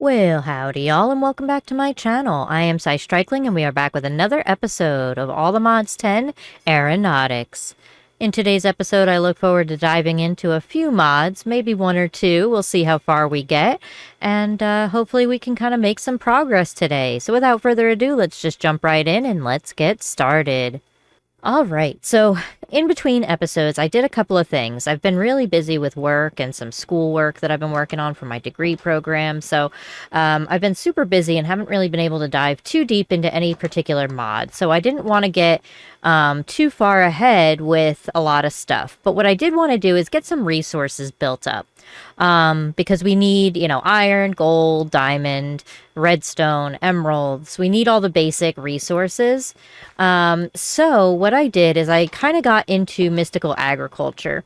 Well, howdy y'all, and welcome back to my channel. I am Cy Strikeling, and we are back with another episode of All the Mods 10 Aeronautics. In today's episode, I look forward to diving into a few mods, maybe one or two. We'll see how far we get, and hopefully we can kind of make some progress today. So without further ado, let's just jump right in and let's get started. All right, so in between episodes, I did a couple of things. I've been really busy with work and some school work that I've been working on for my degree program. So I've been super busy and haven't really been able to dive too deep into any particular mod. So I didn't want to get too far ahead with a lot of stuff. But what I did want to do is get some resources built up. Because we need, iron, gold, diamond, redstone, emeralds. We need all the basic resources. So what I did is I kind of got into mystical agriculture.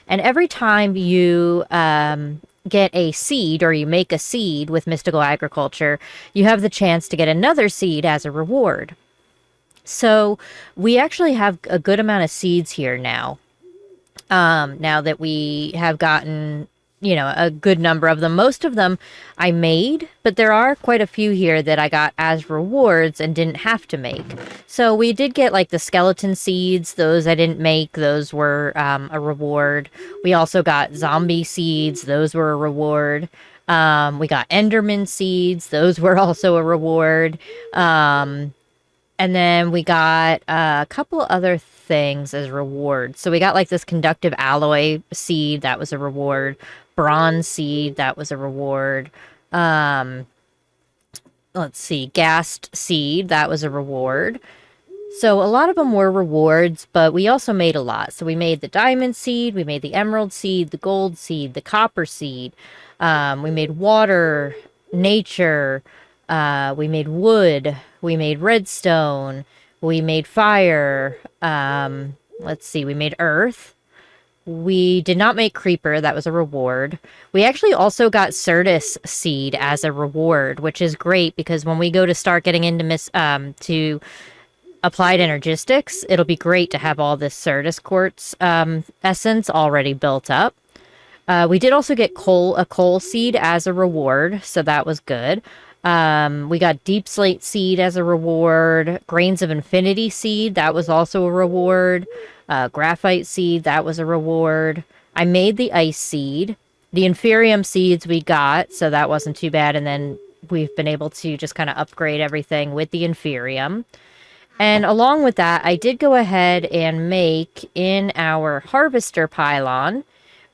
And every time you get a seed or you make a seed with mystical agriculture, you have the chance to get another seed as a reward. So we actually have a good amount of seeds here now. Now that we have gotten a good number of them. Most of them I made, but there are quite a few here that I got as rewards and didn't have to make. So we did get like the skeleton seeds. Those I didn't make. Those were a reward. We also got zombie seeds. Those were a reward. We got enderman seeds. Those were also a reward. And then we got a couple other things as rewards. So we got like this conductive alloy seed. That was a reward. Bronze seed. That was a reward. Let's see. Ghast seed. That was a reward. So a lot of them were rewards, but we also made a lot. So we made the diamond seed. We made the emerald seed, the gold seed, the copper seed. We made water, nature. We made wood. We made redstone. We made fire. Let's see. We made earth. We did not make creeper. That was a reward. We actually also got Certus seed as a reward, which is great because when we go to start getting into to applied energistics, it'll be great to have all this Certus quartz essence already built up. We did also get a coal seed as a reward, so that was good. We got deep slate seed as a reward, grains of infinity seed, that was also a reward, graphite seed, that was a reward. I made the ice seed, the inferium seeds we got, so that wasn't too bad, and then we've been able to just kind of upgrade everything with the inferium. And along with that, I did go ahead and make in our harvester pylon,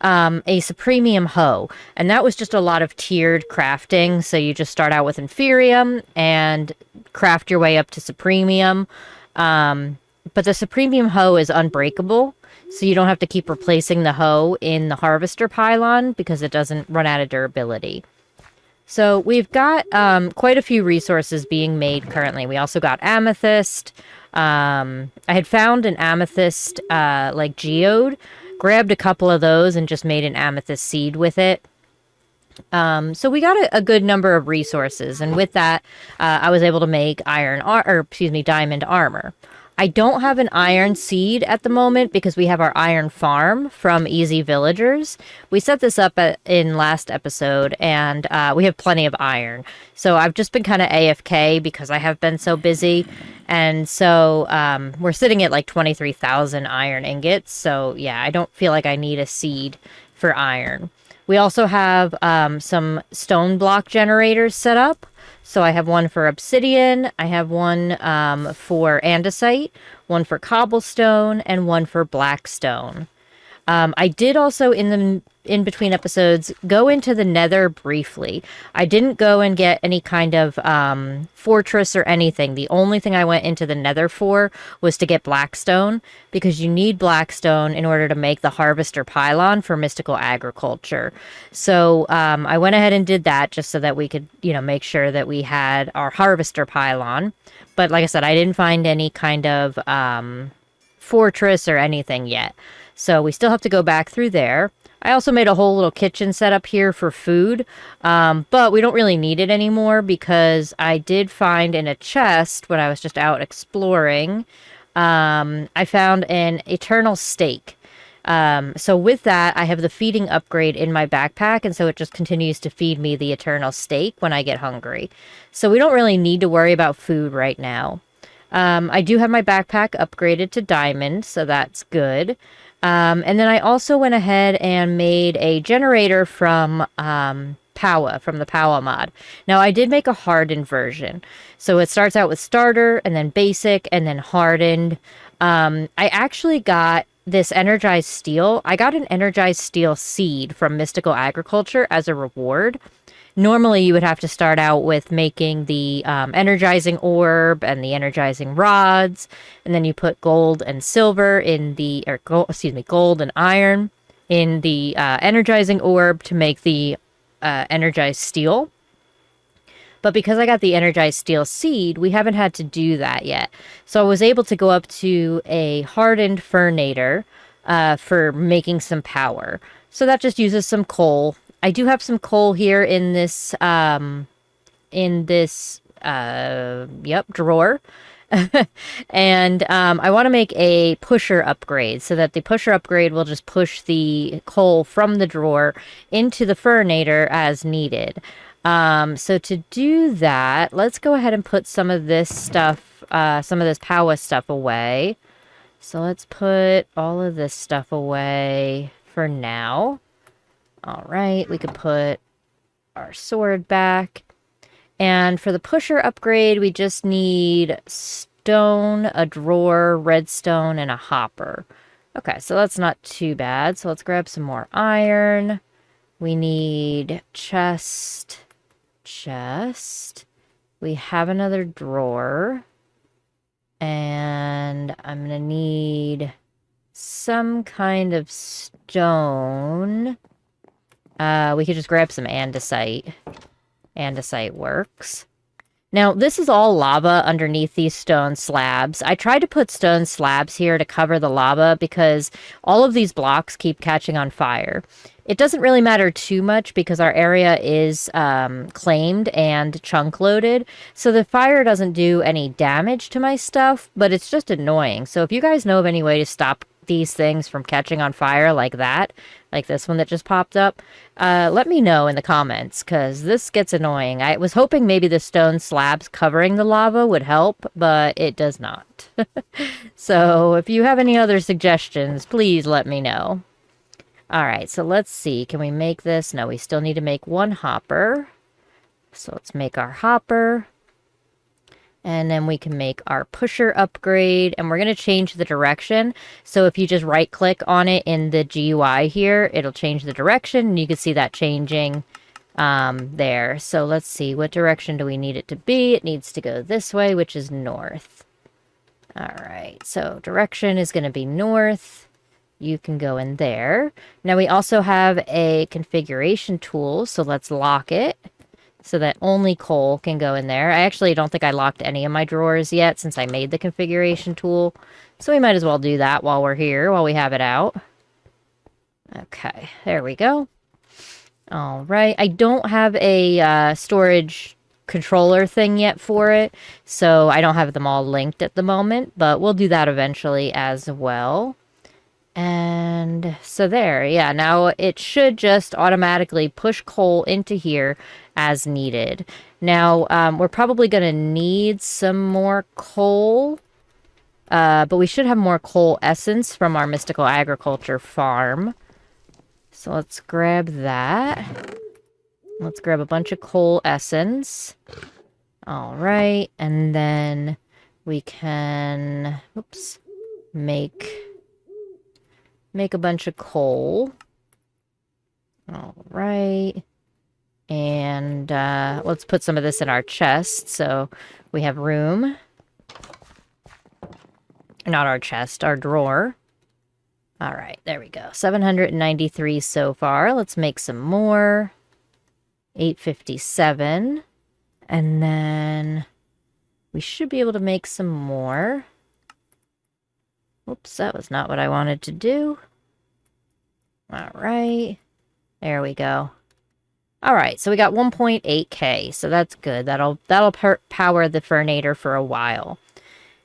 a supremium hoe, and that was just a lot of tiered crafting. So you just start out with inferium and craft your way up to supremium. But the supremium hoe is unbreakable, so you don't have to keep replacing the hoe in the harvester pylon because it doesn't run out of durability. So we've got quite a few resources being made currently. We also got amethyst. I had found an amethyst like geode, grabbed a couple of those and just made an amethyst seed with it. So we got a good number of resources, and with that, I was able to make diamond armor. I don't have an iron seed at the moment because we have our iron farm from Easy Villagers. We set this up in last episode, and we have plenty of iron. So I've just been kind of AFK because I have been so busy. And so we're sitting at like 23,000 iron ingots. So yeah, I don't feel like I need a seed for iron. We also have some stone block generators set up. So I have one for obsidian, I have one for andesite, one for cobblestone, and one for blackstone. I did also, in between episodes, go into the nether briefly. I didn't go and get any kind of fortress or anything. The only thing I went into the nether for was to get blackstone, because you need blackstone in order to make the harvester pylon for mystical agriculture. So I went ahead and did that just so that we could, make sure that we had our harvester pylon. But like I said, I didn't find any kind of fortress or anything yet. So we still have to go back through there. I also made a whole little kitchen setup here for food, but we don't really need it anymore because I did find in a chest when I was just out exploring, I found an eternal steak. So with that, I have the feeding upgrade in my backpack, and so it just continues to feed me the eternal steak when I get hungry. So we don't really need to worry about food right now. I do have my backpack upgraded to diamond, so that's good. And then I also went ahead and made a generator from Powa, from the Powa mod. Now, I did make a hardened version. So it starts out with starter, and then basic, and then hardened. I actually got this energized steel. I got an energized steel seed from Mystical Agriculture as a reward. Normally, you would have to start out with making the energizing orb and the energizing rods, and then you put gold and silver in the, or gold, excuse me, gold and iron in the energizing orb to make the energized steel. But because I got the energized steel seed, we haven't had to do that yet. So I was able to go up to a hardened fernator for making some power. So that just uses some coal. I do have some coal here in this drawer. And I want to make a pusher upgrade so that the pusher upgrade will just push the coal from the drawer into the fernator as needed. So to do that, let's go ahead and put some of this stuff, some of this Powa stuff away. So let's put all of this stuff away for now. All right, we could put our sword back. And for the pusher upgrade, we just need stone, a drawer, redstone, and a hopper. Okay, so that's not too bad. So let's grab some more iron. We need chest. We have another drawer. And I'm going to need some kind of stone. We could just grab some andesite. Andesite works. Now, this is all lava underneath these stone slabs. I tried to put stone slabs here to cover the lava because all of these blocks keep catching on fire. It doesn't really matter too much because our area is claimed and chunk loaded, so the fire doesn't do any damage to my stuff, but it's just annoying. So if you guys know of any way to stop these things from catching on fire like that, like this one that just popped up, let me know in the comments, because this gets annoying. I was hoping maybe the stone slabs covering the lava would help, but it does not. So if you have any other suggestions, please let me know. All right, so let's see. Can we make this? No, we still need to make one hopper. So let's make our hopper. And then we can make our pusher upgrade. And we're going to change the direction. So if you just right click on it in the GUI here, it'll change the direction. And you can see that changing there. So let's see. What direction do we need it to be? It needs to go this way, which is north. All right. So direction is going to be north. You can go in there. Now we also have a configuration tool. So let's lock it, so that only coal can go in there. I actually don't think I locked any of my drawers yet since I made the configuration tool. So we might as well do that while we're here, while we have it out. Okay, there we go. All right, I don't have a storage controller thing yet for it, so I don't have them all linked at the moment, but we'll do that eventually as well. And so there, yeah, now it should just automatically push coal into here as needed. Now, we're probably going to need some more coal, but we should have more coal essence from our Mystical Agriculture farm. So let's grab that. Let's grab a bunch of coal essence. All right, and then we can, oops, make a bunch of coal. All right. And let's put some of this in our chest so we have room. Not our chest, our drawer. All right, there we go. 793 so far. Let's make some more. 857. And then we should be able to make some more. Oops, that was not what I wanted to do. All right. There we go. All right, so we got 1.8K, so that's good. That'll power the fernator for a while.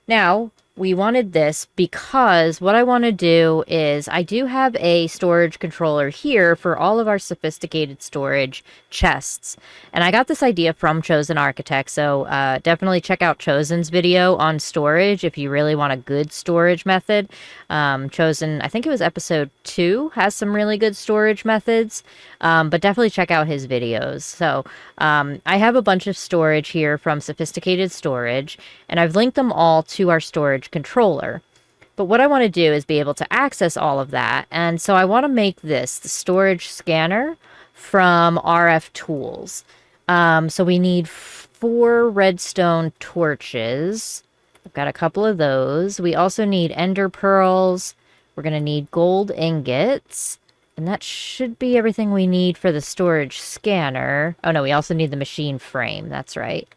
Now, we wanted this because what I want to do is I do have a storage controller here for all of our sophisticated storage chests. And I got this idea from Chosen Architect, so definitely check out Chosen's video on storage if you really want a good storage method. Chosen, I think it was episode 2, has some really good storage methods, but definitely check out his videos. So I have a bunch of storage here from Sophisticated Storage, and I've linked them all to our storage controller. But what I want to do is be able to access all of that, and so I want to make this the storage scanner from RF Tools. So we need 4 redstone torches. I've got a couple of those. We also need ender pearls. We're going to need gold ingots. And that should be everything we need for the storage scanner. Oh no, we also need the machine frame. That's right.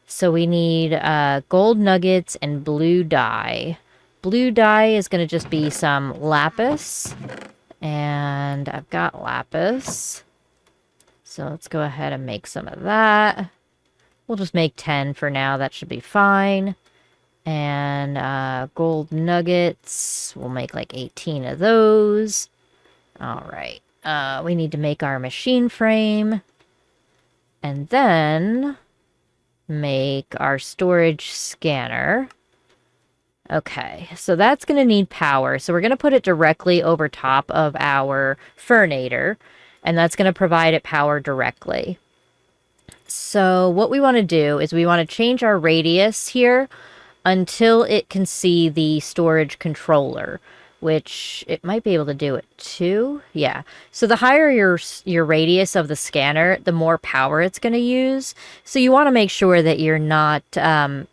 So we need gold nuggets and blue dye. Blue dye is going to just be some lapis. And I've got lapis. So let's go ahead and make some of that. We'll just make 10 for now. That should be fine. And gold nuggets. We'll make like 18 of those. All right. We need to make our machine frame. And then make our storage scanner. Okay, so that's going to need power. So we're going to put it directly over top of our Furnator, and that's going to provide it power directly. So what we want to do is we want to change our radius here until it can see the storage controller, which it might be able to do it too. Yeah. So the higher your radius of the scanner, the more power it's going to use. So you want to make sure that you're not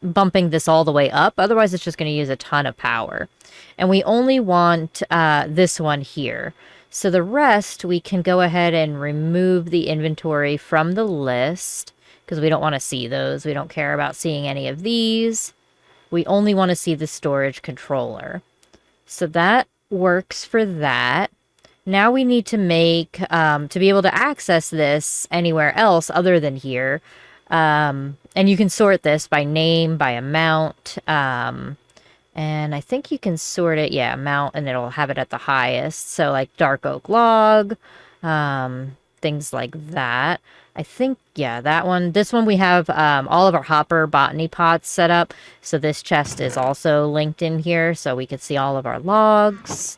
bumping this all the way up. Otherwise, it's just going to use a ton of power. And we only want this one here. So the rest, we can go ahead and remove the inventory from the list because we don't want to see those. We don't care about seeing any of these. We only want to see the storage controller. So that works for that. Now we need to make, to be able to access this anywhere else other than here. And you can sort this by name, by amount. And I think you can sort it, yeah, amount, and it'll have it at the highest. So like dark oak log, things like that. I think, yeah, that one. This one we have all of our hopper botany pots set up. So this chest is also linked in here so we can see all of our logs.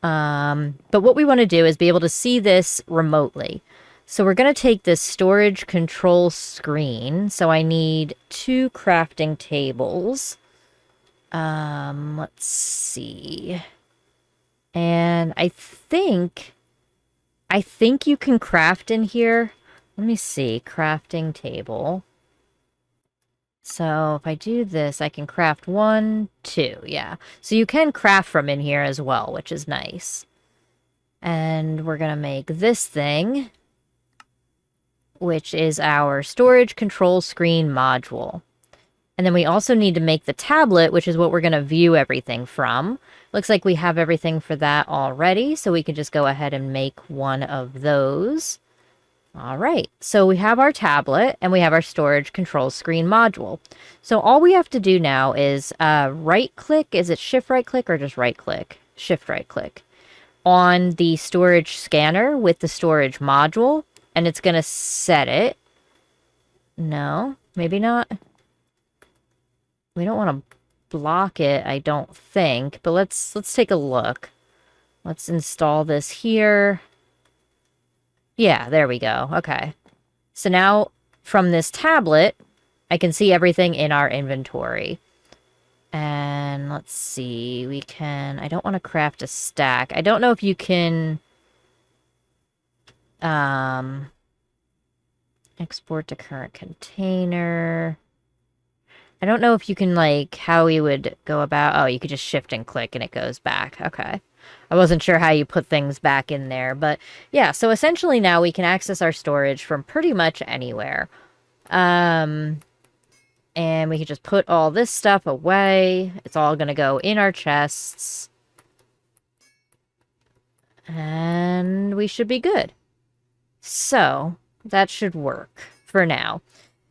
But what we want to do is be able to see this remotely. So we're going to take this storage control screen. So I need 2 crafting tables. Let's see. And I think you can craft in here. Let me see. Crafting table. So if I do this, I can craft 1, 2. Yeah. So you can craft from in here as well, which is nice. And we're going to make this thing, which is our storage control screen module. And then we also need to make the tablet, which is what we're going to view everything from. Looks like we have everything for that already, so we can just go ahead and make one of those. All right, so we have our tablet and we have our storage control screen module. So all we have to do now is right-click. Is it shift right-click or just right-click? Shift right-click on the storage scanner with the storage module, and it's going to set it. No, maybe not. We don't want to block it, I don't think, but let's take a look. Let's install this here. Yeah, there we go. Okay. So now from this tablet, I can see everything in our inventory. And let's see, we can, I don't want to craft a stack. I don't know if you can export to current container. I don't know if you can, like, how you would go about... Oh, you could just shift and click and it goes back. Okay. I wasn't sure how you put things back in there. But, yeah, so essentially now we can access our storage from pretty much anywhere. And we can just put all this stuff away. It's all going to go in our chests. And we should be good. So, that should work for now.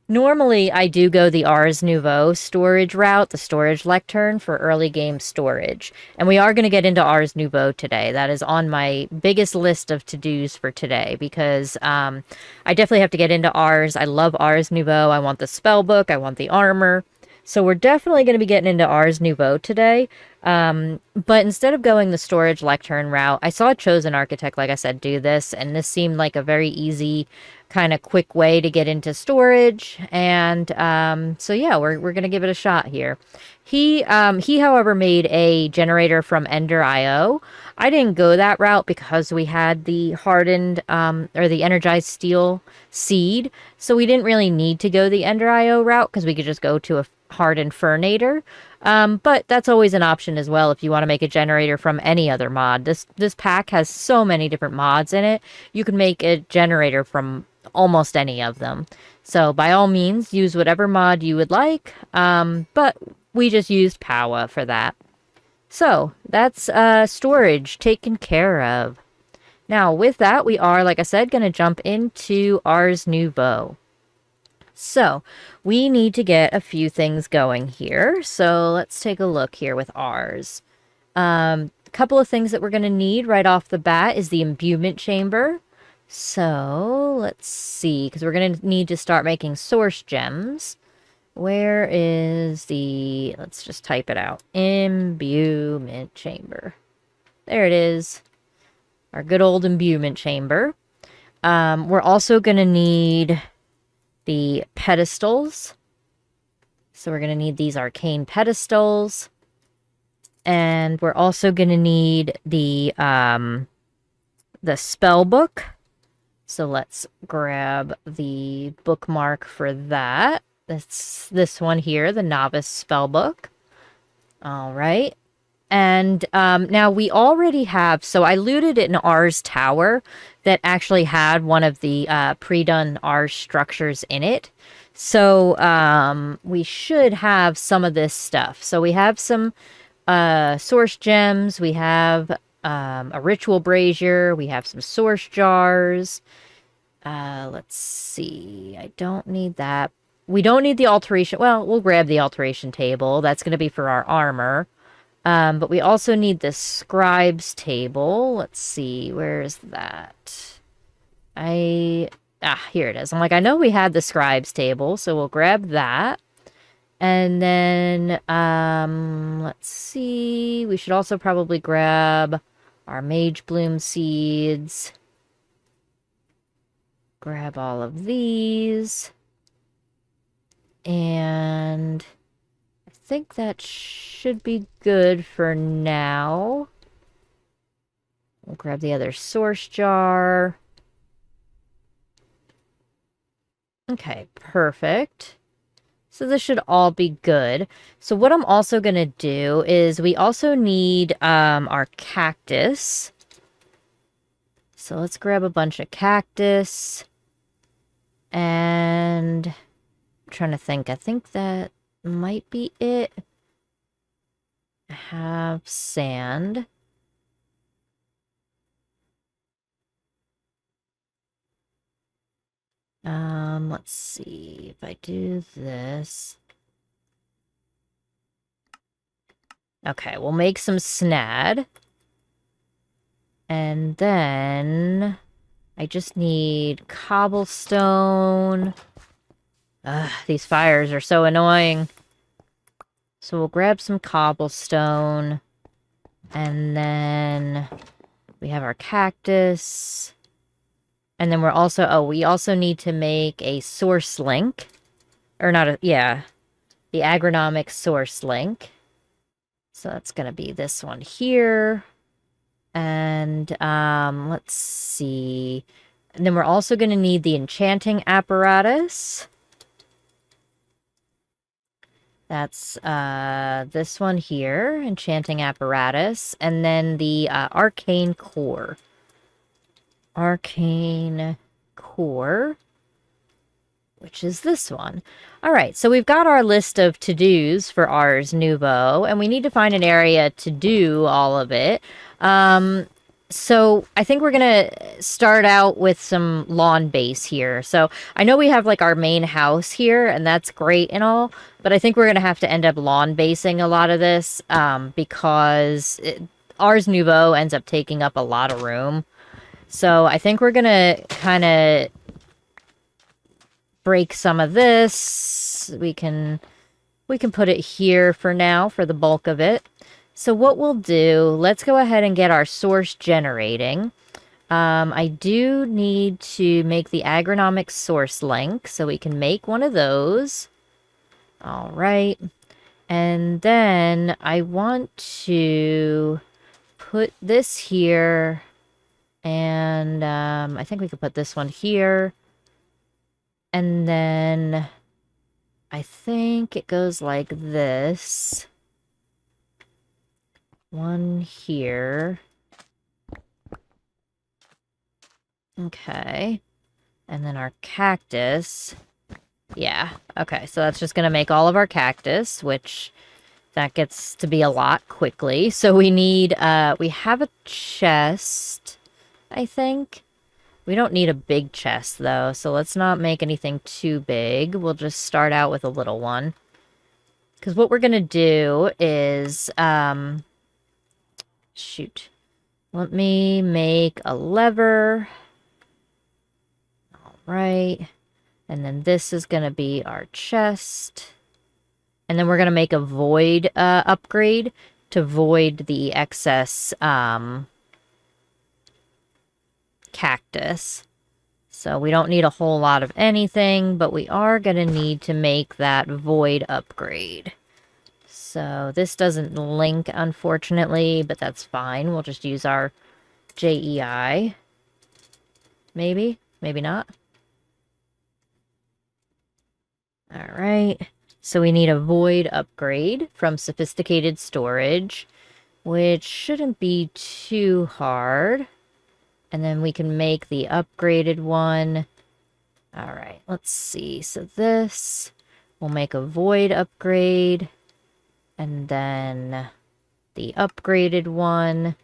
Normally, I do go the Ars Nouveau storage route, the storage lectern for early game storage. And we are going to get into Ars Nouveau today. That is on my biggest list of to-dos for today because I definitely have to get into Ars. I love Ars Nouveau. I want the spell book. I want the armor. So we're definitely going to be getting into Ars Nouveau today. But instead of going the storage lectern route, I saw a Chosen Architect, like I said, do this. And this seemed like a very easy kind of quick way to get into storage, and so yeah, we're gonna give it a shot here. He however made a generator from Ender IO. I didn't go that route because we had the hardened or the energized steel seed, so we didn't really need to go the Ender IO route because we could just go to a hardened fernator. But that's always an option as well if you want to make a generator from any other mod. This pack has so many different mods in it. You can make a generator from almost any of them. So by all means, use whatever mod you would like. But we just used Powa for that. So that's storage taken care of. Now with that, we are, like I said, going to jump into Ars Nouveau. So we need to get a few things going here. So let's take a look here with Ars. A couple of things that we're going to need right off the bat is the imbuement chamber. So let's see, because we're going to need to start making source gems. Where is the, let's just type it out, imbuement chamber. There it is, our good old imbuement chamber. We're also going to need the pedestals. So we're going to need these arcane pedestals. And we're also going to need the spell book. So let's grab the bookmark for that. That's this one here, the Novice Spellbook. All right. And now we already have, so I looted an Ars Tower that actually had one of the pre-done Ars structures in it. So we should have some of this stuff. So we have some source gems. We have a ritual brazier. We have some source jars. Let's see. I don't need that. We don't need the alteration. Well, we'll grab the alteration table. That's going to be for our armor. But we also need the scribes table. Let's see. Where is that? Here it is. I'm like, I know we had the scribes table, so we'll grab that. And then, let's see. We should also probably grab our mage bloom seeds. Grab all of these. And I think that should be good for now. We'll grab the other source jar. Okay, perfect. So this should all be good. So what I'm also going to do is we also need our cactus. So let's grab a bunch of cactus. And I'm trying to think. I think that might be it. I have sand. Let's see if I do this. Okay, we'll make some snad. And then I just need cobblestone. Ugh, these fires are so annoying. So we'll grab some cobblestone. And then we have our cactus. And then we're also, we also need to make a source link. Or not a, yeah. The agronomic source link. So that's going to be this one here. And let's see. And then we're also going to need the enchanting apparatus. That's this one here, enchanting apparatus. And then the arcane core. Arcane core, which is this one. All right, so we've got our list of to-dos for Ars Nouveau, and we need to find an area to do all of it. So I think we're gonna start out with some lawn base here. So I know we have like our main house here, and that's great and all, but I think we're gonna have to end up lawn basing a lot of this because Ars Nouveau ends up taking up a lot of room. So I think we're gonna kind of break some of this. We can put it here for now for the bulk of it. So what we'll do, let's go ahead and get our source generating. I do need to make the agronomic source link, so we can make one of those. All right. And then I want to put this here, and I think we could put this one here. And then I think it goes like this. One here. Okay. And then our cactus. Yeah. Okay, so that's just going to make all of our cactus, which that gets to be a lot quickly. So we need, we have a chest, I think. We don't need a big chest, though, so let's not make anything too big. We'll just start out with a little one. Because what we're going to do is, shoot. Let me make a lever. All right. And then this is going to be our chest. And then we're going to make a void upgrade to void the excess cactus. So we don't need a whole lot of anything, but we are going to need to make that void upgrade. So this doesn't link, unfortunately, but that's fine. We'll just use our JEI. Maybe, maybe not. All right. So we need a void upgrade from sophisticated storage, which shouldn't be too hard. And then we can make the upgraded one. All right, let's see. So this, we'll make a void upgrade. And then the upgraded one.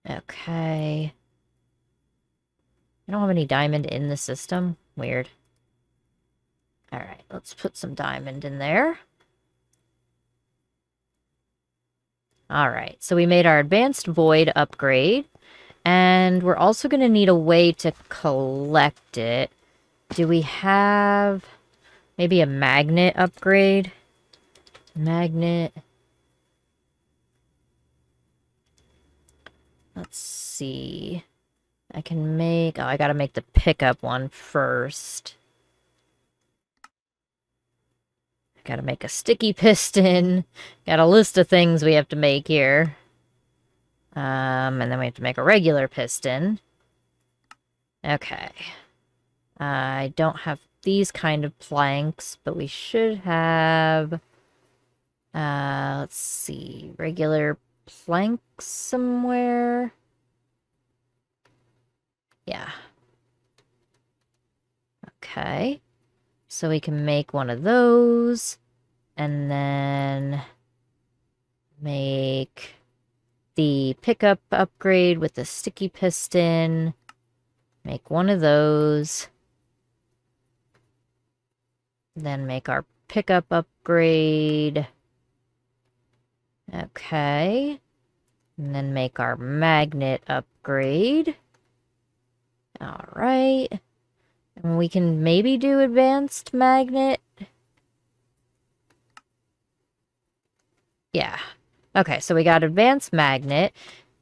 Okay. I don't have any diamond in the system. Weird. All right, let's put some diamond in there. All right, so we made our advanced void upgrade. And we're also going to need a way to collect it. Do we have maybe a magnet upgrade? Magnet. Let's see. I can make... Oh, I gotta make the pickup one first. I gotta make a sticky piston. Got a list of things we have to make here. And then we have to make a regular piston. Okay. I don't have these kind of planks, but we should have... let's see. Regular planks somewhere. Yeah. Okay. So we can make one of those. And then make the pickup upgrade with the sticky piston. Make one of those. Then make our pickup upgrade. Okay. And then make our magnet upgrade. All right. And we can maybe do advanced magnet. Yeah. Okay, so we got advanced magnet.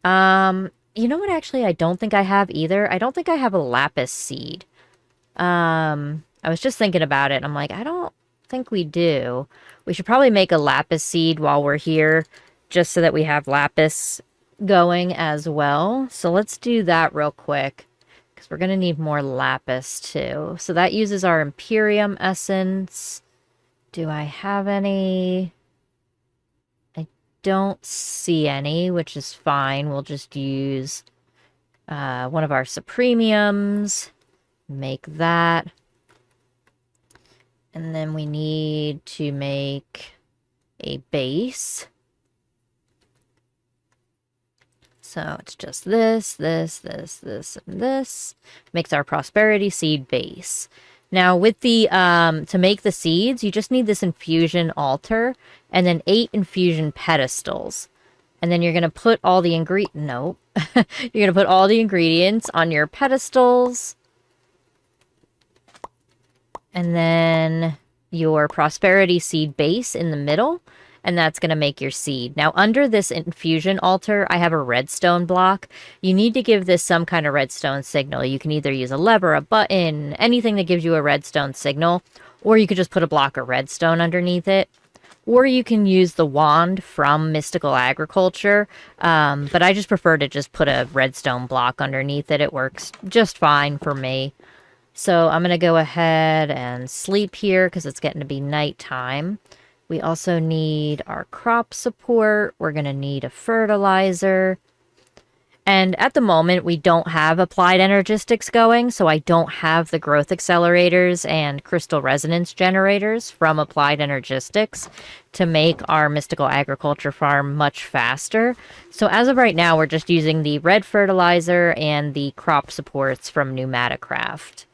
You know what, actually, I don't think I have either. I don't think I have a lapis seed. I was just thinking about it, and I'm like, I don't think we do. We should probably make a lapis seed while we're here, just so that we have lapis going as well. So let's do that real quick, because we're going to need more lapis, too. So that uses our Imperium essence. Do I have any? Don't see any, which is fine. We'll just use one of our supremiums, make that. And then we need to make a base. So it's just this, this, this, this, and this. Makes our prosperity seed base. Now with the, to make the seeds, you just need this infusion altar and then 8 infusion pedestals. And then you're going to put all the you're going to put all the ingredients on your pedestals. And then your prosperity seed base in the middle. And that's going to make your seed. Now, under this infusion altar, I have a redstone block. You need to give this some kind of redstone signal. You can either use a lever, a button, anything that gives you a redstone signal, or you could just put a block of redstone underneath it. Or you can use the wand from Mystical Agriculture, but I just prefer to just put a redstone block underneath it. It works just fine for me. So I'm going to go ahead and sleep here because it's getting to be nighttime. We also need our crop support. We're going to need a fertilizer. And at the moment, we don't have applied energistics going, so I don't have the growth accelerators and crystal resonance generators from applied energistics to make our mystical agriculture farm much faster. So as of right now, we're just using the red fertilizer and the crop supports from Pneumaticraft.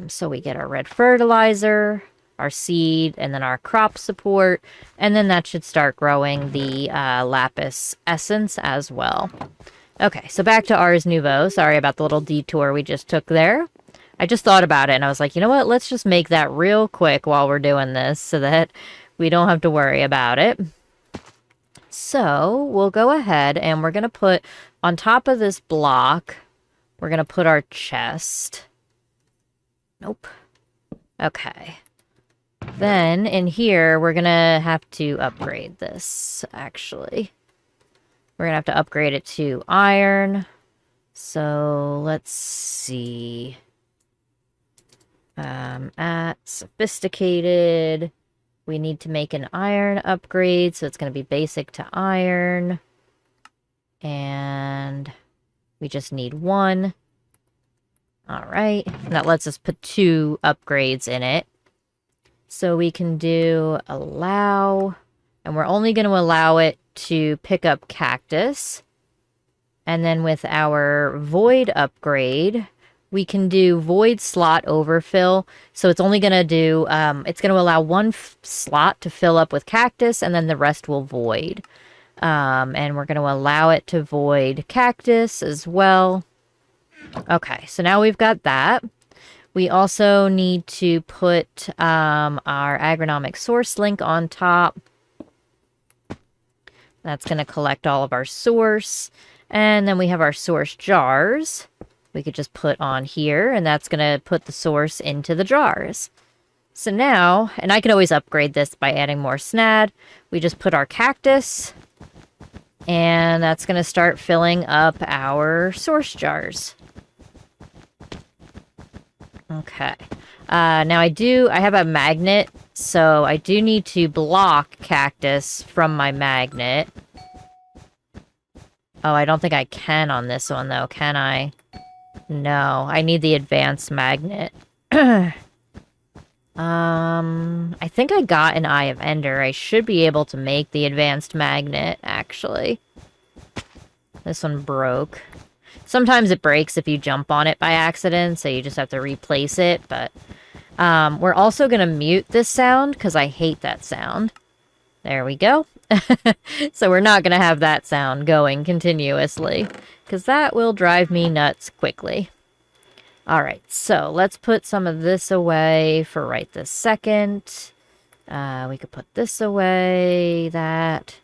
So we get our red fertilizer, our seed, and then our crop support, and then that should start growing the lapis essence as well. Okay, so back to Ars Nouveau. Sorry about the little detour we just took there. I just thought about it, and I was like, you know what? Let's just make that real quick while we're doing this so that we don't have to worry about it. So we'll go ahead, and we're going to put on top of this block, we're going to put our chest. Nope. Okay. Then, in here, we're going to have to upgrade this, actually. We're going to have to upgrade it to iron. So, let's see. At sophisticated, we need to make an iron upgrade, so it's going to be basic to iron. And we just need 1. Alright, that lets us put 2 upgrades in it. So we can do allow, and we're only going to allow it to pick up cactus. And then with our void upgrade, we can do void slot overfill. So it's only going to do, it's going to allow 1 slot to fill up with cactus, and then the rest will void. And we're going to allow it to void cactus as well. Okay, so now we've got that. We also need to put our agronomic source link on top. That's going to collect all of our source. And then we have our source jars. We could just put on here, and that's going to put the source into the jars. So now, and I can always upgrade this by adding more snad. We just put our cactus, and that's going to start filling up our source jars. Okay. Now I have a magnet, so I do need to block cactus from my magnet. Oh, I don't think I can on this one, though, can I? No, I need the advanced magnet. I think I got an Eye of Ender. I should be able to make the advanced magnet, actually. This one broke. Sometimes it breaks if you jump on it by accident, so you just have to replace it, but we're also going to mute this sound because I hate that sound. There we go. So we're not going to have that sound going continuously because that will drive me nuts quickly. All right, so let's put some of this away for right this second. We could put this away, that.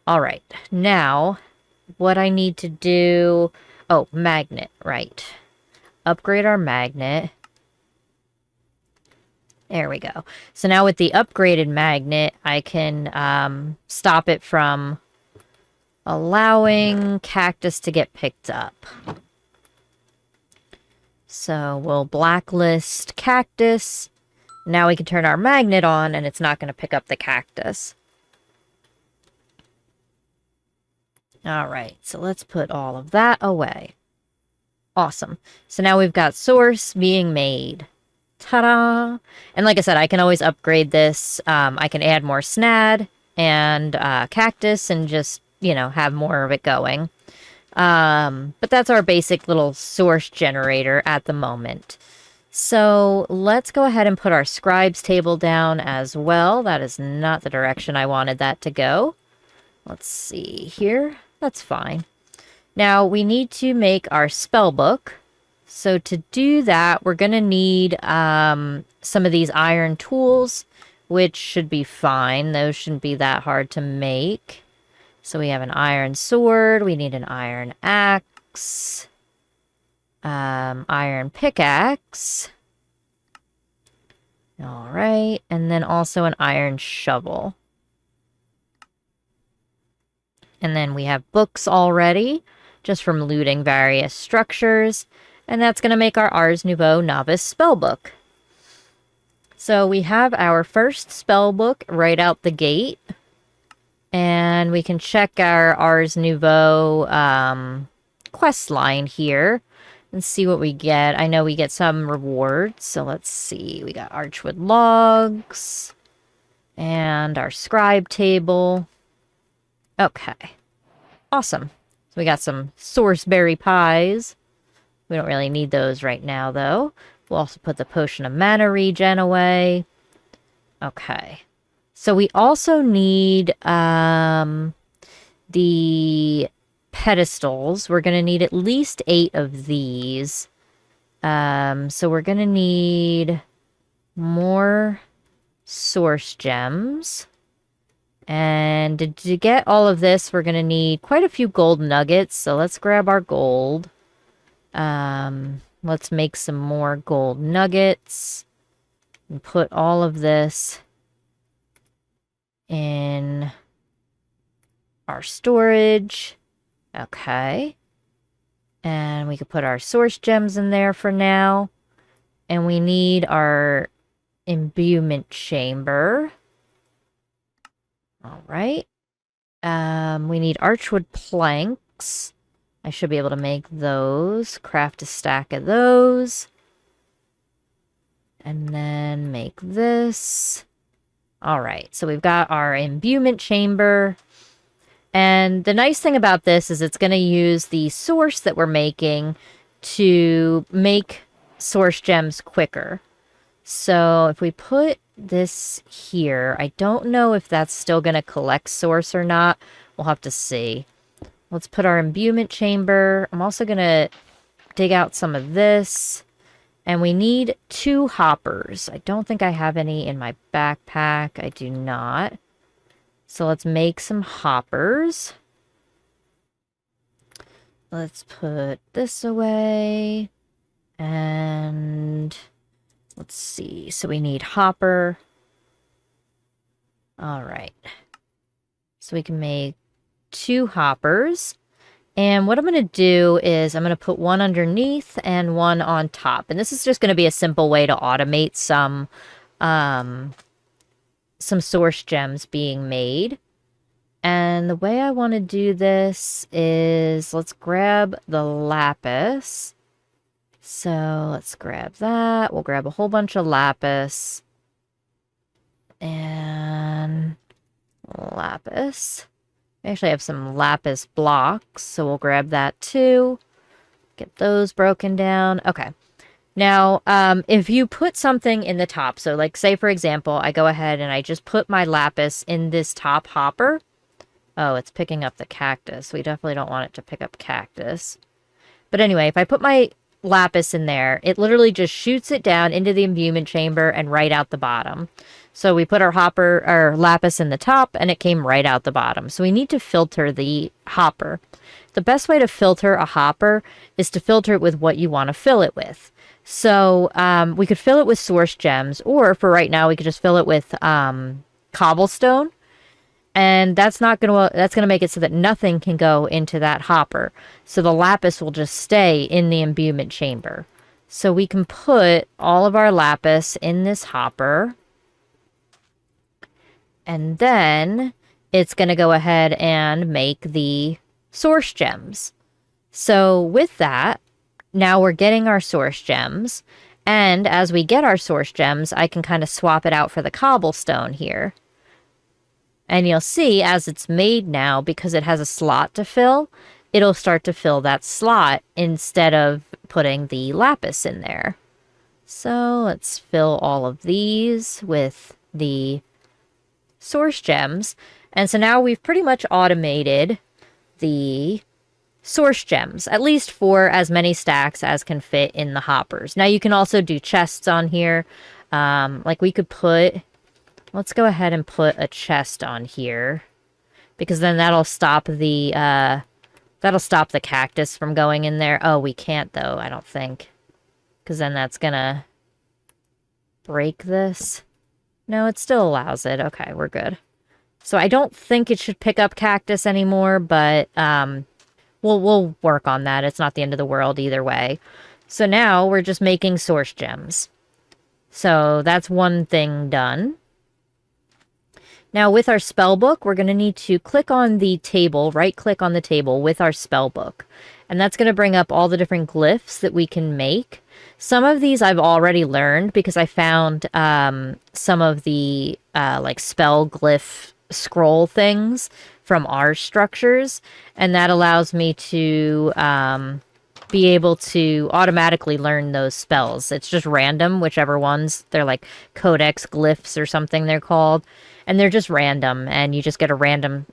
All right, now what I need to do... Oh, magnet, right. Upgrade our magnet. There we go. So now with the upgraded magnet, I can stop it from allowing cactus to get picked up. So we'll blacklist cactus. Now we can turn our magnet on and it's not going to pick up the cactus. Alright, so let's put all of that away. Awesome. So now we've got source being made. Ta-da! And like I said, I can always upgrade this. I can add more snad and cactus and just, you know, have more of it going. But that's our basic little source generator at the moment. So let's go ahead and put our scribes table down as well. That is not the direction I wanted that to go. Let's see here. That's fine. Now we need to make our spell book. So to do that, we're going to need some of these iron tools, which should be fine. Those shouldn't be that hard to make. So we have an iron sword. We need an iron axe. Iron pickaxe. All right. And then also an iron shovel. And then we have books already, just from looting various structures. And that's going to make our Ars Nouveau Novice Spellbook. So we have our first spellbook right out the gate. And we can check our Ars Nouveau quest line here and see what we get. I know we get some rewards. So let's see. We got Archwood Logs and our scribe table. Okay. Awesome. So we got some sourceberry pies. We don't really need those right now, though. We'll also put the potion of mana regen away. Okay. So we also need the pedestals. We're going to need at least 8 of these. So we're going to need more source gems. And to get all of this, we're going to need quite a few gold nuggets. So let's grab our gold. Let's make some more gold nuggets. And put all of this in our storage. Okay. And we could put our source gems in there for now. And we need our imbuement chamber. All right. We need archwood planks. I should be able to make those. Craft a stack of those. And then make this. All right. So we've got our imbuement chamber. And the nice thing about this is it's going to use the source that we're making to make source gems quicker. So if we put this here, I don't know if that's still going to collect source or not. We'll have to see. Let's put our imbuement chamber. I'm also going to dig out some of this. And we need 2 hoppers. I don't think I have any in my backpack. I do not. So let's make some hoppers. Let's put this away. And let's see. So we need hopper. All right. So we can make 2 hoppers. And what I'm going to do is I'm going to put one underneath and one on top. And this is just going to be a simple way to automate some source gems being made. And the way I want to do this is let's grab the lapis. So let's grab that. We'll grab a whole bunch of lapis. And lapis. We actually have some lapis blocks, so we'll grab that too. Get those broken down. Okay. Now, if you put something in the top, so like say for example, I go ahead and I just put my lapis in this top hopper. Oh, it's picking up the cactus. We definitely don't want it to pick up cactus. But anyway, if I put my lapis in there, it literally just shoots it down into the imbuement chamber and right out the bottom. So we put our lapis in the top and it came right out the bottom. So we need to filter the hopper. The best way to filter a hopper is to filter it with what you want to fill it with. So we could fill it with source gems, or for right now, we could just fill it with cobblestone. And that's gonna make it so that nothing can go into that hopper. So the lapis will just stay in the imbuement chamber. So we can put all of our lapis in this hopper. And then it's going to go ahead and make the source gems. So with that, now we're getting our source gems. And as we get our source gems, I can kind of swap it out for the cobblestone here. And you'll see as it's made now, because it has a slot to fill, it'll start to fill that slot instead of putting the lapis in there. So let's fill all of these with the source gems. And so now we've pretty much automated the source gems, at least for as many stacks as can fit in the hoppers. Now you can also do chests on here. Like we could put, let's go ahead and put a chest on here, because then that'll stop the cactus from going in there. Oh, we can't though, I don't think, because then that's gonna break this. No, it still allows it. Okay, we're good. So I don't think it should pick up cactus anymore, but we'll work on that. It's not the end of the world either way. So now we're just making source gems. So that's one thing done. Now with our spell book, we're going to need to click on the table, right-click on the table with our spell book. And that's going to bring up all the different glyphs that we can make. Some of these I've already learned because I found some of the like spell glyph scroll things from Ars structures, and that allows me to be able to automatically learn those spells. It's just random, whichever ones. They're like codex glyphs or something they're called, and they're just random, and you just get a random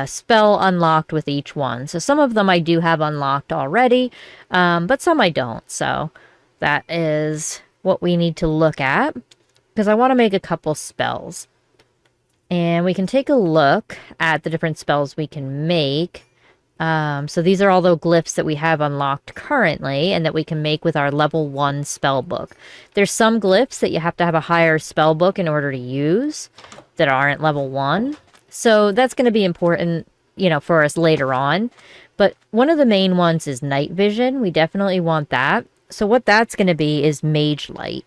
spell unlocked with each one. So some of them I do have unlocked already, but some I don't. So that is what we need to look at, because I want to make a couple spells. And we can take a look at the different spells we can make. So these are all the glyphs that we have unlocked currently and that we can make with our level 1 spell book. There's some glyphs that you have to have a higher spell book in order to use that aren't level 1. So that's going to be important, you know, for us later on. But one of the main ones is night vision. We definitely want that. So what that's going to be is mage light.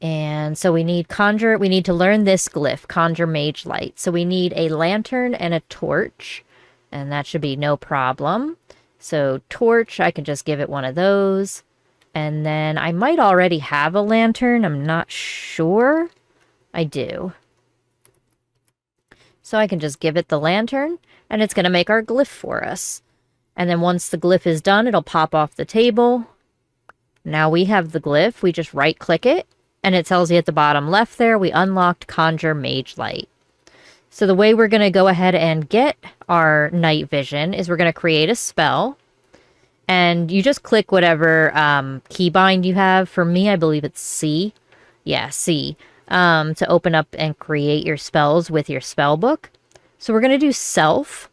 And so we need to learn this glyph, conjure mage light. So we need a lantern and a torch, and that should be no problem. So torch, I can just give it one of those. And then I might already have a lantern, I'm not sure. I do. So I can just give it the lantern, and it's going to make our glyph for us. And then once the glyph is done, it'll pop off the table. Now we have the glyph, we just right-click it. And it tells you at the bottom left there, we unlocked Conjure Mage Light. So the way we're going to go ahead and get our night vision is we're going to create a spell. And you just click whatever keybind you have. For me, I believe it's C. Yeah, C. To open up and create your spells with your spell book. So we're going to do Self.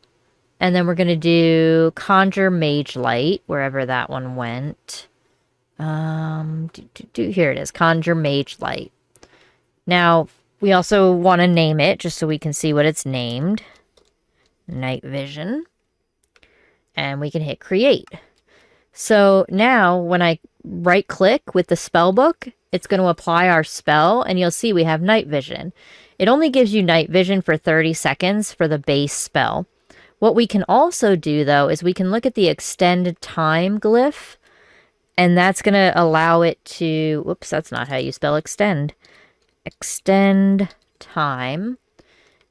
And then we're going to do Conjure Mage Light, wherever that one went. Here it is, Conjure Mage Light. Now, we also want to name it, just so we can see what it's named. Night Vision. And we can hit Create. So now, when I right-click with the spell book, it's going to apply our spell, and you'll see we have Night Vision. It only gives you Night Vision for 30 seconds for the base spell. What we can also do, though, is we can look at the Extend Time glyph, and that's going to allow it to... Whoops, that's not how you spell extend. Extend time.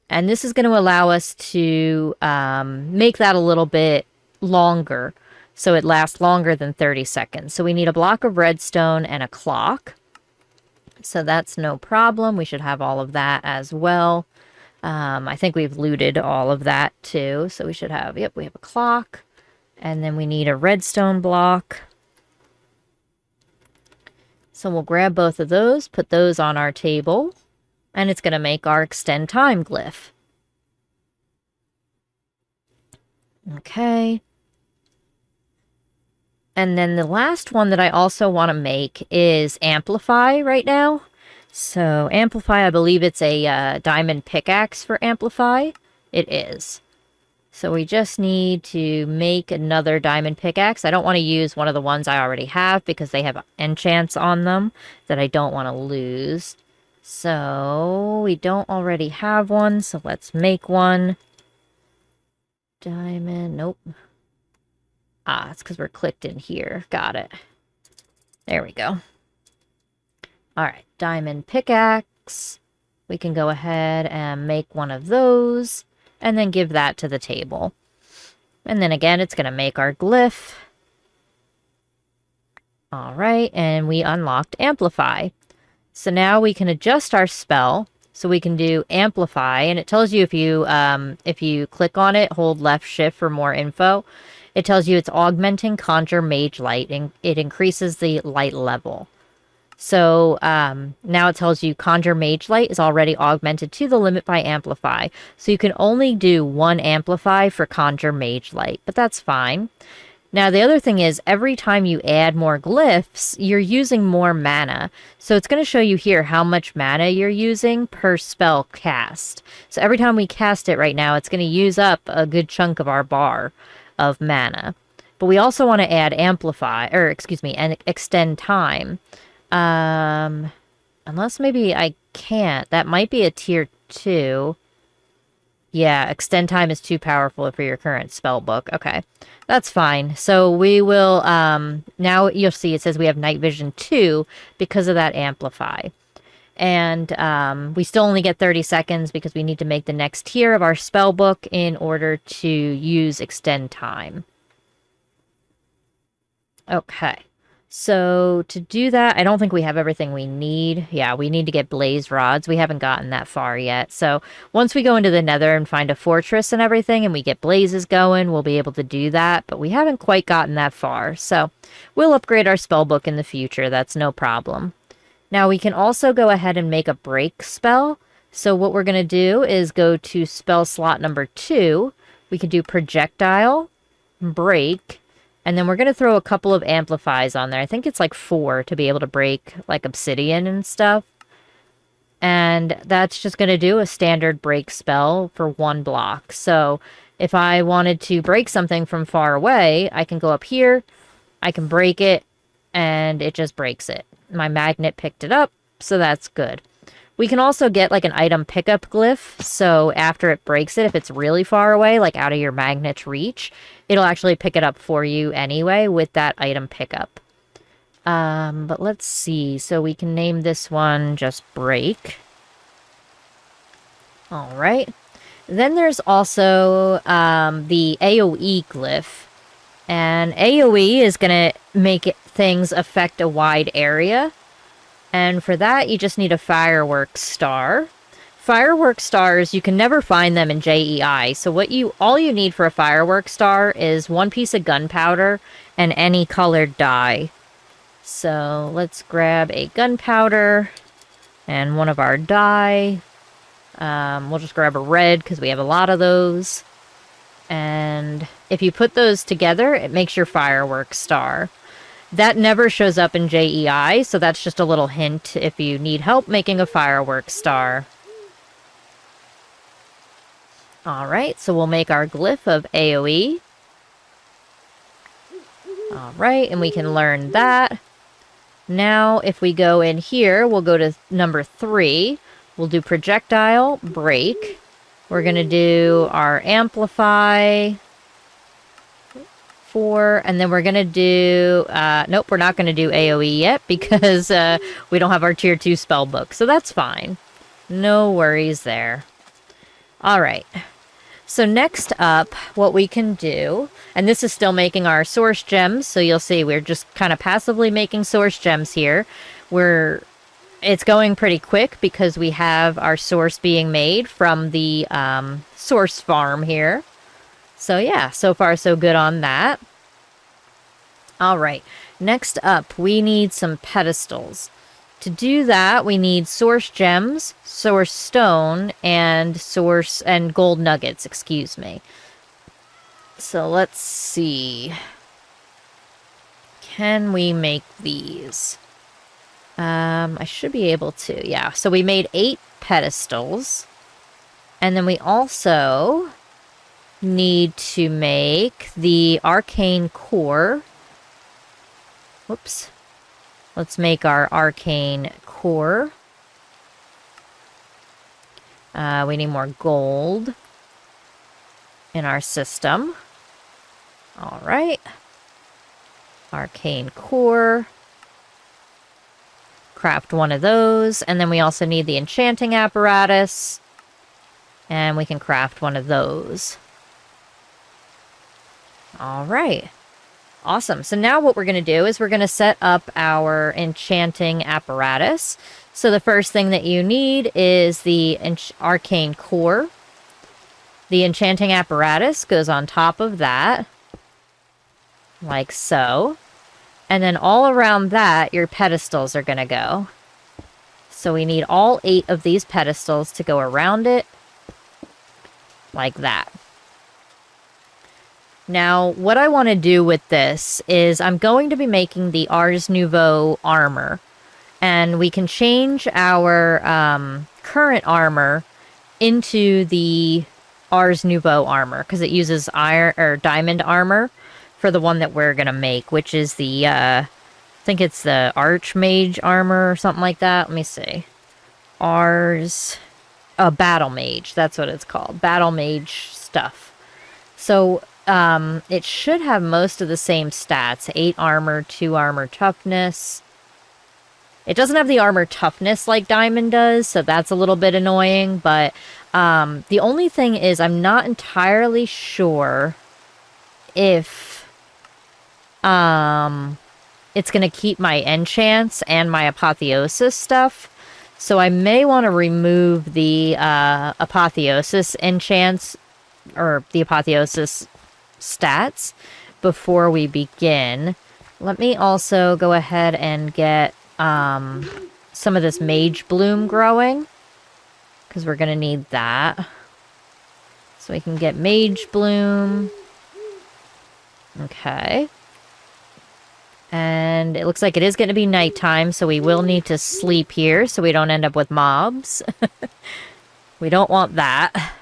And this is going to allow us to make that a little bit longer, so it lasts longer than 30 seconds. So we need a block of redstone and a clock. So that's no problem. We should have all of that as well. I think we've looted all of that too. So we should have... Yep, we have a clock. And then we need a redstone block. So we'll grab both of those, put those on our table, and it's going to make our extend time glyph. Okay. And then the last one that I also want to make is amplify right now. So amplify, I believe it's a diamond pickaxe for amplify. It is. So we just need to make another diamond pickaxe. I don't want to use one of the ones I already have because they have enchants on them that I don't want to lose. So we don't already have one, so let's make one. Diamond, nope. Ah, it's because we're clicked in here. Got it. There we go. Alright, diamond pickaxe. We can go ahead and make one of those. And then give that to the table. And then again, it's going to make our glyph. All right, and we unlocked Amplify. So now we can adjust our spell. So we can do Amplify, and it tells you if you click on it, hold left shift for more info. It tells you it's augmenting Conjure Mage Light, and it increases the light level. So now it tells you Conjure Mage Light is already augmented to the limit by Amplify. So you can only do one Amplify for Conjure Mage Light, but that's fine. Now, the other thing is, every time you add more glyphs, you're using more mana. So it's going to show you here how much mana you're using per spell cast. So every time we cast it right now, it's going to use up a good chunk of our bar of mana. But we also want to add Amplify, or excuse me, and Extend Time. Unless maybe I can't. That might be a tier 2. Yeah, Extend Time is too powerful for your current spell book. Okay, that's fine. So we will, now you'll see it says we have Night Vision 2 because of that Amplify. And we still only get 30 seconds because we need to make the next tier of our spell book in order to use Extend Time. Okay. So to do that, I don't think we have everything we need. Yeah, we need to get blaze rods. We haven't gotten that far yet. So once we go into the nether and find a fortress and everything and we get blazes going, we'll be able to do that. But we haven't quite gotten that far. So we'll upgrade our spell book in the future. That's no problem. Now we can also go ahead and make a break spell. So what we're going to do is go to spell slot number 2. We can do projectile, break, and then we're going to throw a couple of amplifies on there. I think it's like 4 to be able to break like obsidian and stuff. And that's just going to do a standard break spell for 1 block. So if I wanted to break something from far away, I can go up here, I can break it, and it just breaks it. My magnet picked it up, so that's good. We can also get like an item pickup glyph, so after it breaks it, if it's really far away, like out of your magnet's reach, it'll actually pick it up for you anyway with that item pickup. But let's see, so we can name this one just break. Alright. Then there's also the AoE glyph, and AoE is going to make things affect a wide area. And for that, you just need a fireworks star. Fireworks stars, you can never find them in JEI. So all you need for a fireworks star is 1 piece of gunpowder and any colored dye. So let's grab a gunpowder and one of our dye. We'll just grab a red because we have a lot of those. And if you put those together, it makes your fireworks star. That never shows up in JEI, so that's just a little hint if you need help making a fireworks star. Alright, so we'll make our glyph of AoE. Alright, and we can learn that. Now, if we go in here, we'll go to number 3. We'll do projectile, break. We're going to do our amplify. 4, and then we're going to do, nope, we're not going to do AoE yet because we don't have our tier 2 spell book, so that's fine. No worries there. Alright, so next up, what we can do, and this is still making our source gems, so you'll see we're just kind of passively making source gems here. It's going pretty quick because we have our source being made from the source farm here. So yeah, so far so good on that. Alright, next up, we need some pedestals. To do that, we need source gems, source stone, and gold nuggets, excuse me. So let's see. Can we make these? I should be able to, yeah. So we made 8 pedestals. And then we also need to make the arcane core. Whoops. Let's make our arcane core. We need more gold in our system. Alright. Arcane core. Craft one of those. And then we also need the enchanting apparatus. And we can craft one of those. All right. Awesome. So now what we're going to do is we're going to set up our enchanting apparatus. So the first thing that you need is the arcane core. The enchanting apparatus goes on top of that, like so. And then all around that, your pedestals are going to go. So we need all 8 of these pedestals to go around it, like that. Now, what I want to do with this is I'm going to be making the Ars Nouveau armor. And we can change our current armor into the Ars Nouveau armor, because it uses iron or diamond armor for the one that we're going to make, which is the, I think it's the Archmage armor or something like that. Let me see. Ars, Battlemage, that's what it's called. Battlemage stuff. So, it should have most of the same stats. 8 armor, 2 armor toughness. It doesn't have the armor toughness like Diamond does, so that's a little bit annoying, but the only thing is I'm not entirely sure if it's going to keep my enchants and my apotheosis stuff, so I may want to remove the apotheosis enchants, or the apotheosis stats, before we begin. Let me also go ahead and get some of this mage bloom growing, because we're going to need that. So we can get mage bloom. Okay. And it looks like it is going to be nighttime, so we will need to sleep here so we don't end up with mobs. We don't want that.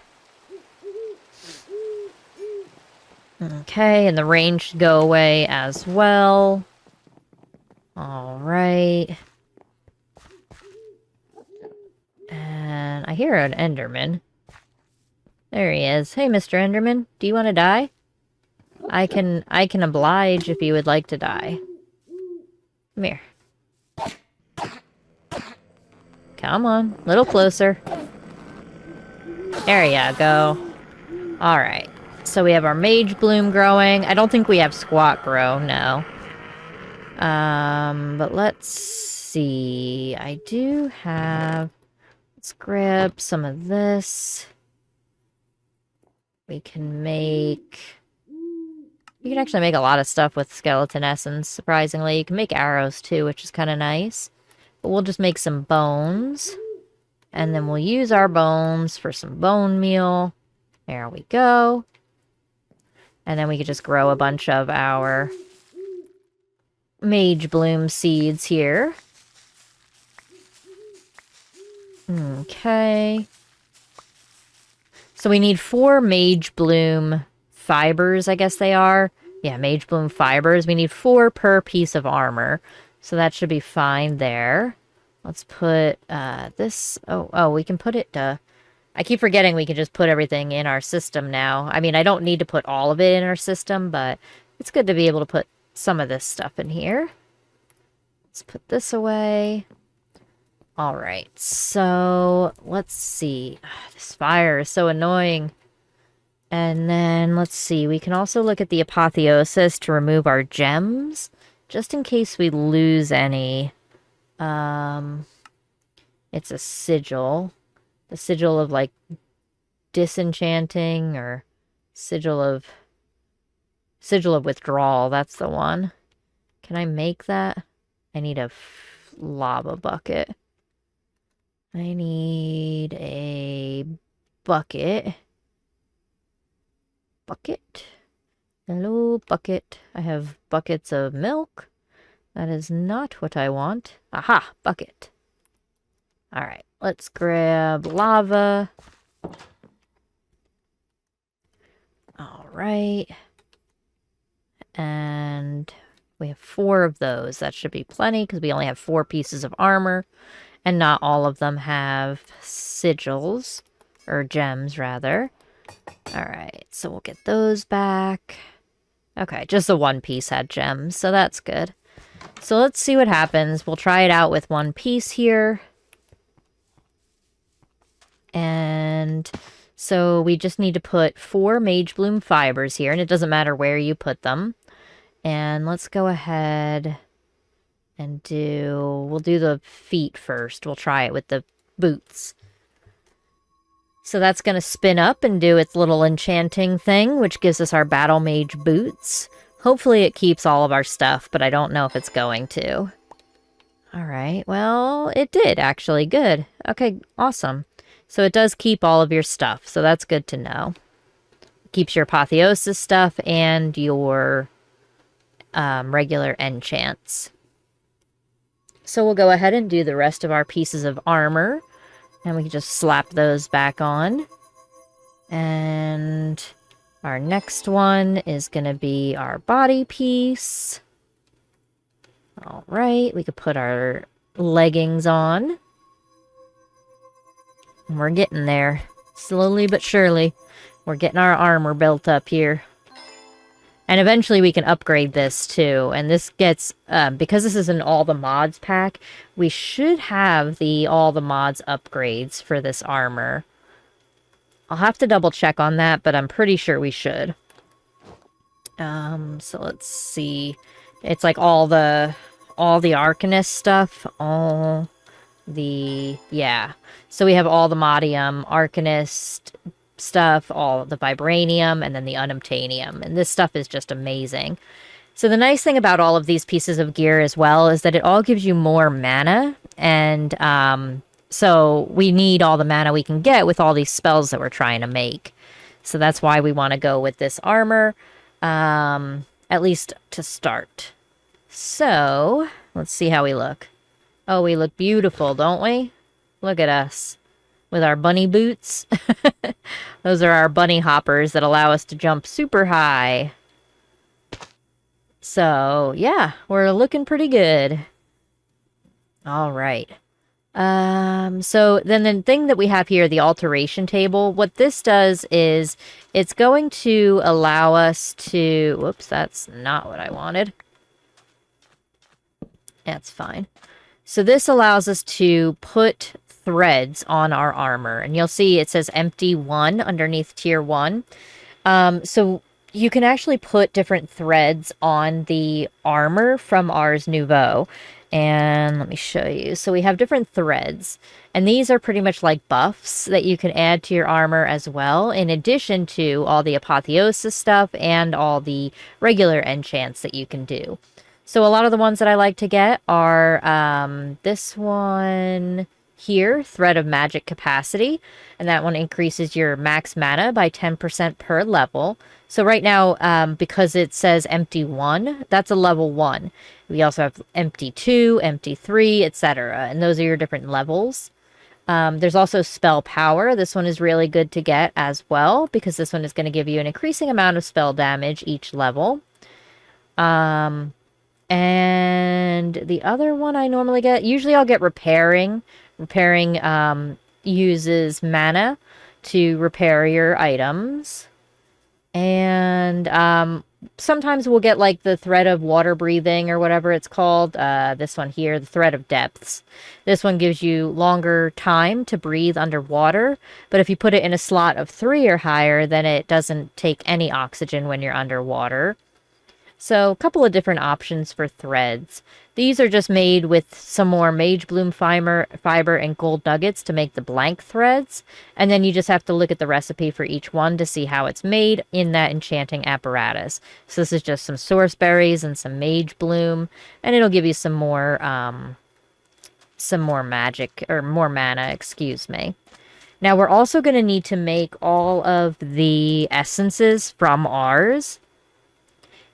Okay, and the rain should go away as well. Alright. And I hear an Enderman. There he is. Hey, Mr. Enderman, do you want to die? I can oblige if you would like to die. Come here. Come on, a little closer. There you go. Alright. So we have our mage bloom growing. I don't think we have squat grow, no. But let's see. I do have... Let's grab some of this. We can make... You can actually make a lot of stuff with skeleton essence, surprisingly. You can make arrows too, which is kind of nice. But we'll just make some bones. And then we'll use our bones for some bone meal. There we go. And then we could just grow a bunch of our mage bloom seeds here. Okay. So we need 4 mage bloom fibers, I guess they are. Yeah, mage bloom fibers. We need 4 per piece of armor. So that should be fine there. Let's put this... Oh, we can put it... I keep forgetting we can just put everything in our system now. I mean, I don't need to put all of it in our system, but it's good to be able to put some of this stuff in here. Let's put this away. All right, so let's see. This fire is so annoying. And then let's see. We can also look at the apotheosis to remove our gems, just in case we lose any. It's a sigil. The sigil of, like, disenchanting, or sigil of withdrawal. That's the one. Can I make that? I need a lava bucket. I need a bucket. Bucket. Hello, bucket. I have buckets of milk. That is not what I want. Aha, bucket. Alright, let's grab lava. Alright. And we have 4 of those. That should be plenty because we only have 4 pieces of armor. And not all of them have sigils. Or gems, rather. Alright, so we'll get those back. Okay, just the one piece had gems, so that's good. So let's see what happens. We'll try it out with 1 piece here. And So we just need to put 4 Mage Bloom fibers here, and it doesn't matter where you put them. And let's go ahead and we'll do the feet first. We'll try it with the boots. So that's going to spin up and do its little enchanting thing, which gives us our Battlemage boots. Hopefully it keeps all of our stuff, but I don't know if it's going to. Alright, well, it did actually. Good. Okay, awesome. So it does keep all of your stuff, so that's good to know. Keeps your apotheosis stuff and your regular enchants. So we'll go ahead and do the rest of our pieces of armor. And we can just slap those back on. And our next one is going to be our body piece. Alright, we could put our leggings on. And we're getting there. Slowly but surely. We're getting our armor built up here. And eventually we can upgrade this too. And this gets, because this is an all the mods pack, we should have the all the mods upgrades for this armor. I'll have to double check on that, but I'm pretty sure we should. So let's see. It's like all the Arcanist stuff. Yeah. So we have all the Modium, Arcanist stuff, all the Vibranium, and then the Unobtainium. And this stuff is just amazing. So the nice thing about all of these pieces of gear as well is that it all gives you more mana. And so we need all the mana we can get with all these spells that we're trying to make. So that's why we want to go with this armor, at least to start. So let's see how we look. Oh, we look beautiful, don't we? Look at us. With our bunny boots. Those are our bunny hoppers that allow us to jump super high. So, yeah, we're looking pretty good. All right. So then the thing that we have here, the alteration table, what this does is it's going to allow us to... Whoops, that's not what I wanted. That's fine. So this allows us to put threads on our armor, and you'll see it says empty 1 underneath tier 1. So you can actually put different threads on the armor from Ars Nouveau, and let me show you. So we have different threads, and these are pretty much like buffs that you can add to your armor as well, in addition to all the apotheosis stuff and all the regular enchants that you can do. So a lot of the ones that I like to get are this one here, Thread of Magic Capacity, and that one increases your max mana by 10% per level. So right now, because it says empty 1, that's a level 1. We also have empty 2, empty 3, etc., and those are your different levels. There's also Spell Power. This one is really good to get as well, because this one is going to give you an increasing amount of spell damage each level. And the other one I normally get, usually I'll get Repairing. Repairing uses mana to repair your items. And sometimes we'll get like the Thread of Water Breathing or whatever it's called. This one here, the Thread of Depths. This one gives you longer time to breathe underwater. But if you put it in a slot of 3 or higher, then it doesn't take any oxygen when you're underwater. So a couple of different options for threads. These are just made with some more Mage Bloom fiber and gold nuggets to make the blank threads. And then you just have to look at the recipe for each one to see how it's made in that enchanting apparatus. So this is just some source berries and some Mage Bloom. And it'll give you some more magic, or more mana, excuse me. Now we're also going to need to make all of the essences from ours.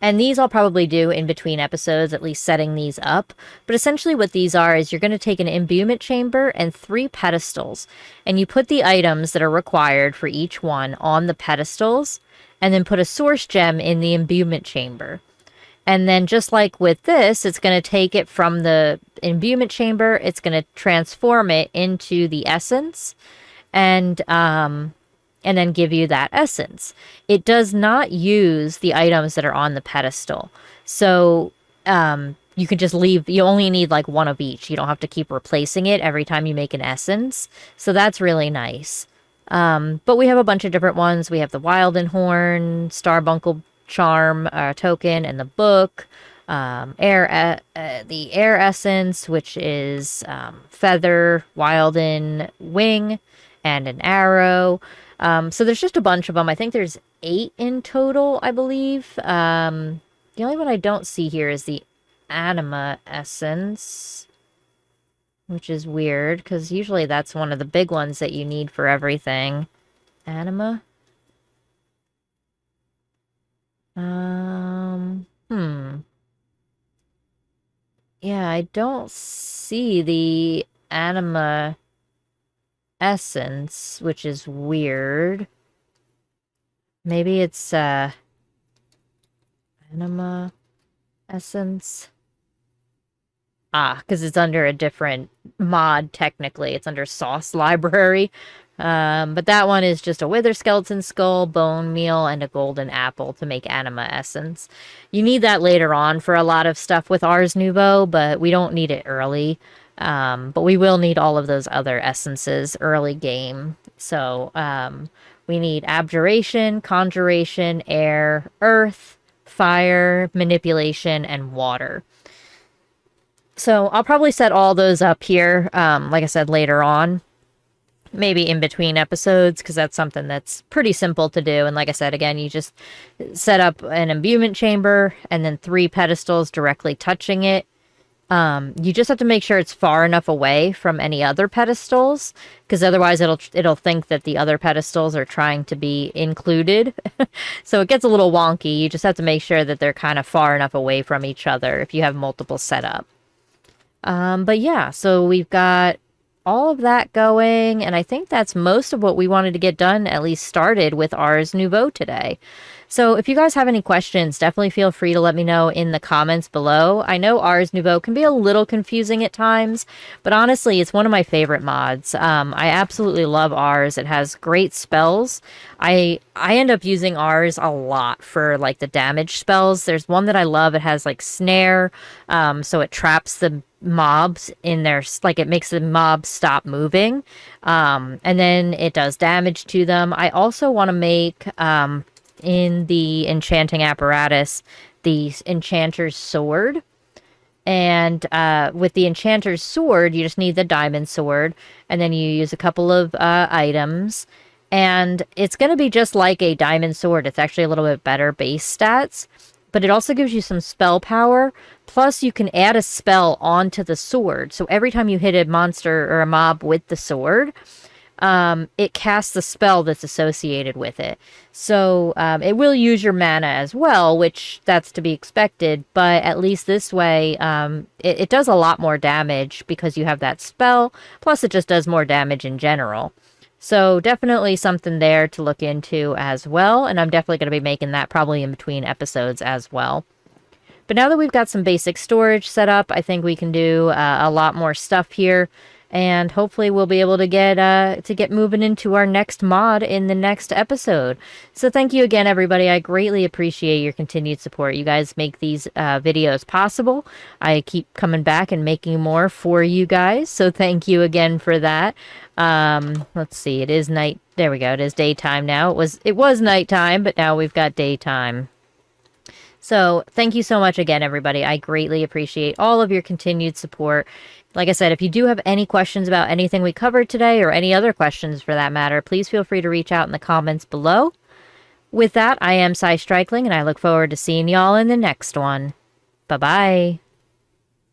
And these I'll probably do in between episodes, at least setting these up. But essentially what these are is you're going to take an imbuement chamber and 3 pedestals. And you put the items that are required for each one on the pedestals. And then put a source gem in the imbuement chamber. And then just like with this, it's going to take it from the imbuement chamber. It's going to transform it into the essence. And then give you that essence. It does not use the items that are on the pedestal. So you can just leave, you only need like one of each. You don't have to keep replacing it every time you make an essence. So that's really nice. But we have a bunch of different ones. We have the Wildenhorn, Starbuncle Charm token, and the book. The Air Essence, which is Feather, Wilden, Wing, and an Arrow. So there's just a bunch of them. I think there's 8 in total, I believe. The only one I don't see here is the Anima Essence, which is weird, because usually that's one of the big ones that you need for everything. Anima? Yeah, I don't see the Anima Essence, which is weird. Maybe it's, Anima Essence. Ah, because it's under a different mod, technically. It's under Sauce Library. But that one is just a Wither Skeleton Skull, Bone Meal, and a Golden Apple to make Anima Essence. You need that later on for a lot of stuff with Ars Nouveau, but we don't need it early. But we will need all of those other essences early game. So, we need Abjuration, Conjuration, Air, Earth, Fire, Manipulation, and Water. So I'll probably set all those up here, like I said, later on. Maybe in between episodes, because that's something that's pretty simple to do. And like I said, again, you just set up an imbuement chamber and then 3 pedestals directly touching it. You just have to make sure it's far enough away from any other pedestals, because otherwise it'll think that the other pedestals are trying to be included. So it gets a little wonky. You just have to make sure that they're kind of far enough away from each other if you have multiple set up. But yeah, so we've got all of that going, and I think that's most of what we wanted to get done, at least started with Ars Nouveau today. So if you guys have any questions, definitely feel free to let me know in the comments below. I know Ars Nouveau can be a little confusing at times, but honestly, it's one of my favorite mods. I absolutely love Ars. It has great spells. I end up using Ars a lot for like the damage spells. There's one that I love. It has like Snare, so it traps the mobs in there, like it makes the mobs stop moving, and then it does damage to them. I also want to make in the enchanting apparatus the enchanter's sword, and with the enchanter's sword you just need the diamond sword, and then you use a couple of items, and it's going to be just like a diamond sword. It's actually a little bit better base stats, but it also gives you some spell power. Plus, you can add a spell onto the sword. So every time you hit a monster or a mob with the sword, it casts the spell that's associated with it. So it will use your mana as well, which that's to be expected. But at least this way, it does a lot more damage because you have that spell. Plus, it just does more damage in general. So definitely something there to look into as well. And I'm definitely going to be making that probably in between episodes as well. But now that we've got some basic storage set up, I think we can do a lot more stuff here. And hopefully we'll be able to get moving into our next mod in the next episode. So thank you again, everybody. I greatly appreciate your continued support. You guys make these videos possible. I keep coming back and making more for you guys. So thank you again for that. Let's see. It is night. There we go. It is daytime now. It was nighttime, but now we've got daytime. So thank you so much again, everybody. I greatly appreciate all of your continued support. Like I said, if you do have any questions about anything we covered today, or any other questions for that matter, please feel free to reach out in the comments below. With that, I am Cy Strikeling, and I look forward to seeing y'all in the next one. Bye-bye.